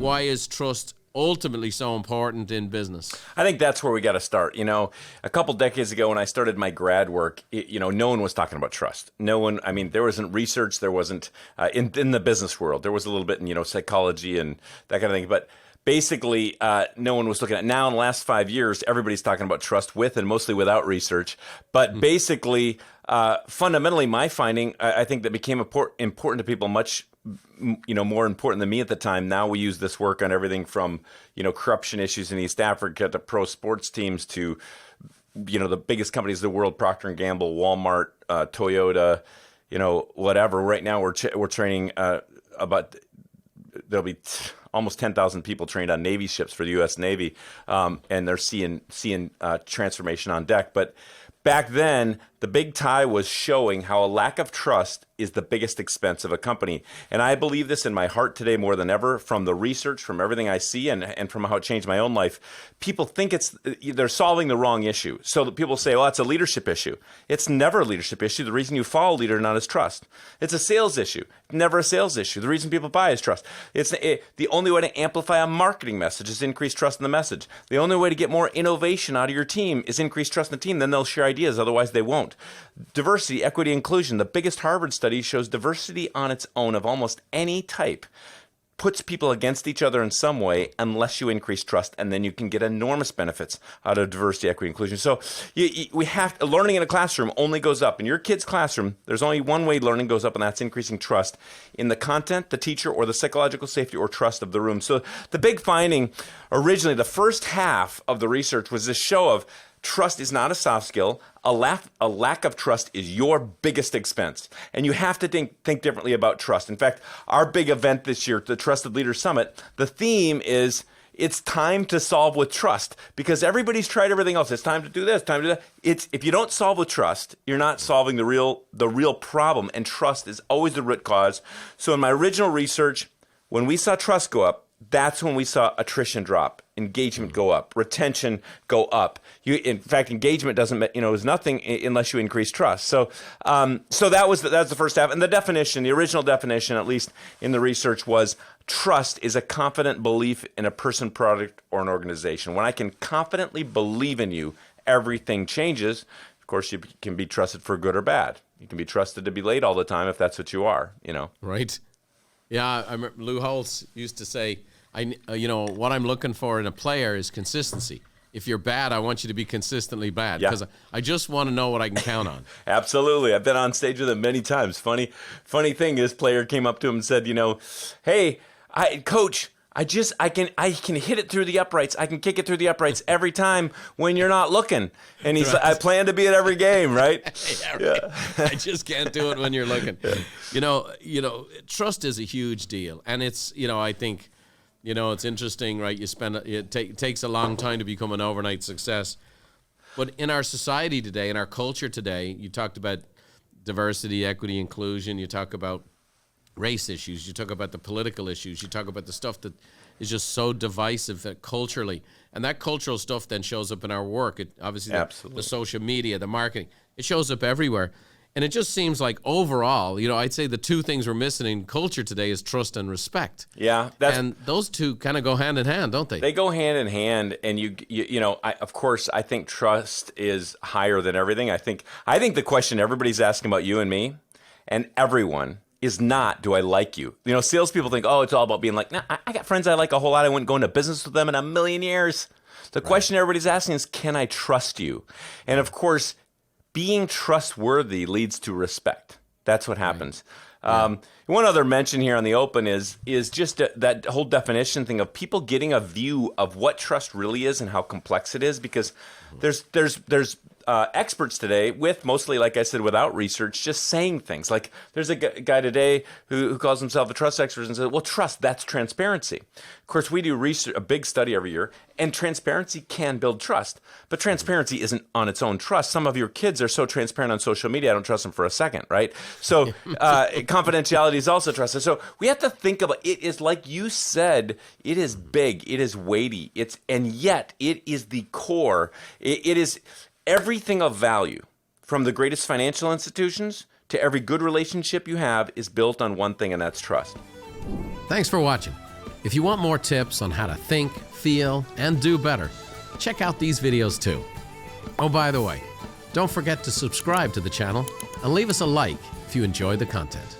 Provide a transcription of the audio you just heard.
why is trust ultimately so important in business? I think that's where we got to start. A couple decades ago when I started my grad work, no one was talking about trust. No one, there wasn't research, there wasn't, in the business world, there was a little bit in, psychology and that kind of thing. But basically, no one was looking at it. Now in the last 5 years, everybody's talking about trust with and mostly without research. But basically, fundamentally, my finding, I think that became important to people much more important than me at the time. Now we use this work on everything from, corruption issues in East Africa to pro sports teams to, the biggest companies in the world, Procter & Gamble, Walmart, Toyota, whatever. Right now we're training about, there'll be almost 10,000 people trained on Navy ships for the U.S. Navy, and they're seeing transformation on deck. But back then, the big tie was showing how a lack of trust is the biggest expense of a company. And I believe this in my heart today more than ever, from the research, from everything I see, and from how it changed my own life. People think they're solving the wrong issue. So that people say, well, it's a leadership issue. It's never a leadership issue. The reason you follow a leader not is trust. It's a sales issue. Never a sales issue. The reason people buy is trust. The only way to amplify a marketing message is increase trust in the message. The only way to get more innovation out of your team is increase trust in the team. Then they'll share ideas. Otherwise, they won't. Diversity, equity, inclusion. The biggest Harvard study shows diversity on its own of almost any type puts people against each other in some way unless you increase trust, and then you can get enormous benefits out of diversity, equity, inclusion. So we have learning in a classroom only goes up. In your kid's classroom, there's only one way learning goes up, and that's increasing trust in the content, the teacher, or the psychological safety or trust of the room. So the big finding originally, the first half of the research was this show of trust is not a soft skill. A lack of trust is your biggest expense. And you have to think differently about trust. In fact, our big event this year, the Trusted Leader Summit, the theme is it's time to solve with trust, because everybody's tried everything else. It's time to do this, time to do that. If you don't solve with trust, you're not solving the real problem, and trust is always the root cause. So in my original research, when we saw trust go up, that's when we saw attrition drop, engagement go up, retention go up. In fact, engagement doesn't, is nothing unless you increase trust. So that was the first half. And the original definition, at least in the research, was trust is a confident belief in a person, product, or an organization. When I can confidently believe in you, everything changes. Of course, you can be trusted for good or bad. You can be trusted to be late all the time if that's what you are. Right. Yeah, I remember Lou Holtz used to say, what I'm looking for in a player is consistency. If you're bad, I want you to be consistently bad, because I just want to know what I can count on. Absolutely. I've been on stage with him many times. Funny thing, this player came up to him and said, hey, coach, I can hit it through the uprights. I can kick it through the uprights every time when you're not looking. And he's like, I plan to be at every game, right? Right. I just can't do it when you're looking. Trust is a huge deal. And it's, I think, it's interesting, right? It takes a long time to become an overnight success. But in our society today, in our culture today, you talked about diversity, equity, inclusion. You talk about race issues. You talk about the political issues. You talk about the stuff that is just so divisive that culturally. And that cultural stuff then shows up in our work. Obviously, the social media, the marketing, it shows up everywhere. And it just seems like overall, I'd say the two things we're missing in culture today is trust and respect. Yeah. And those two kind of go hand in hand, don't they? They go hand in hand. And of course, I think trust is higher than everything. I think the question everybody's asking about you and me and everyone is not, do I like you? Salespeople think, it's all about being like, nah, I got friends I like a whole lot. I wouldn't go into business with them in a million years. The question everybody's asking is, can I trust you? And of course, being trustworthy leads to respect. That's what happens. Right. One other mention here on the open is just that whole definition thing of people getting a view of what trust really is and how complex it is, because there's experts today with mostly, like I said, without research, just saying things. Like there's a guy today who calls himself a trust expert and says, well, trust, that's transparency. Of course, we do research, a big study every year, and transparency can build trust. But transparency isn't on its own trust. Some of your kids are so transparent on social media, I don't trust them for a second, right? So confidentiality is also trusted. So we have to think about it. Is like you said, it is big, it is weighty, and yet it is the core. It is everything of value, from the greatest financial institutions to every good relationship you have, is built on one thing, and that's trust. Thanks for watching. If you want more tips on how to think, feel, and do better, check out these videos too. Oh, by the way, don't forget to subscribe to the channel and leave us a like if you enjoy the content.